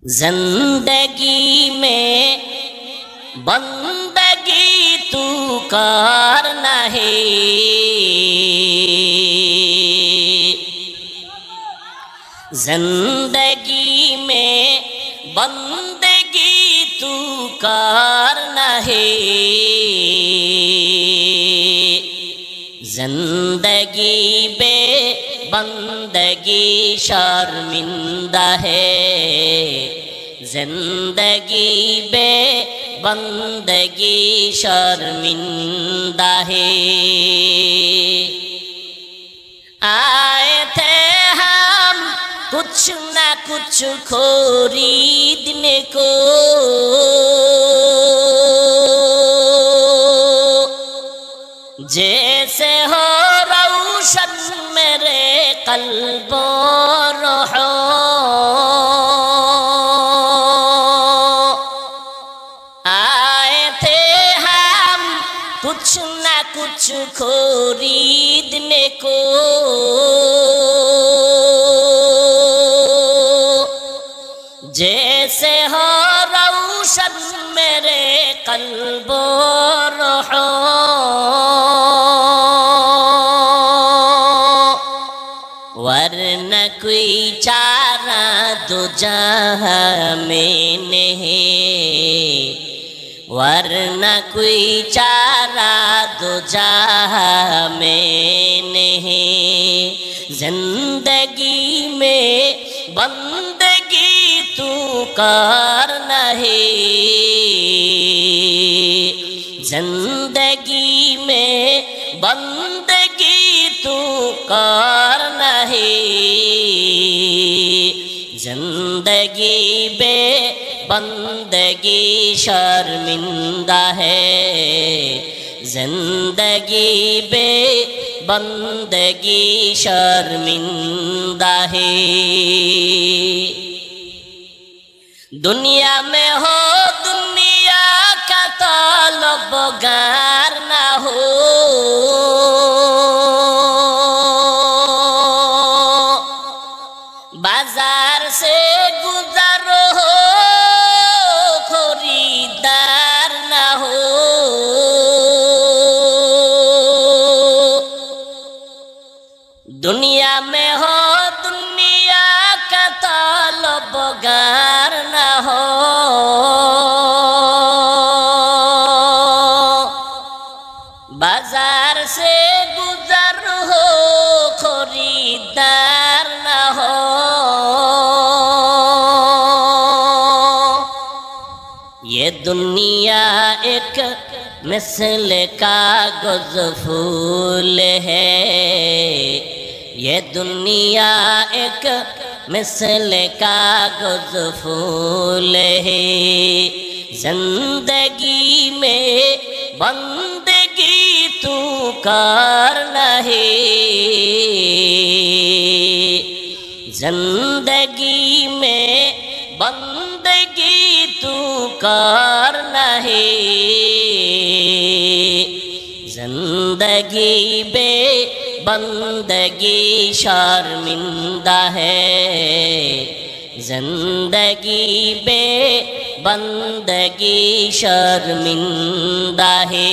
زندگی میں بندگی تو کرنا ہے، زندگی میں بندگی تو کرنا ہے، زندگی بے بندگی شرمندہ ہے، زندگی بے بندگی شرمندہ ہے۔ آئے تھے ہم کچھ نہ کچھ خریدنے کو، جیسے ہو روشن میرے قلب و روح، آئے تھے ہم کچھ نہ کچھ خریدنے کو، جیسے ہو روشن میرے قلب و روح، ورنہ کوئی چارہ دو جہاں میں نہیں، ورنہ کوئی چارہ دو جہاں میں نہیں، زندگی میں بندگی تو کرنا ہے، زندگی میں بندگی تو کرنا ہے، زندگی بے بندگی شرمندہ ہے، زندگی بے بندگی شرمندہ ہے۔ دنیا میں ہو دنیا کا طلبگار نہ ہو، بازار سے گزر ہو خریدار نہ ہو، دنیا میں ہو دنیا کا طلبگار نہ ہو، بازار سے گزر ہو خریدار نہ ہو، یہ دنیا ایک مثل کاغذ پھول ہے، یہ دنیا ایک مثل کاغذ پھول ہے، زندگی میں بندگی تو کرنا ہے، زندگی میں بندگی تو کرنا ہے، زندگی بے بندگی شرمندہ ہے، زندگی بے بندگی شرمندہ ہے۔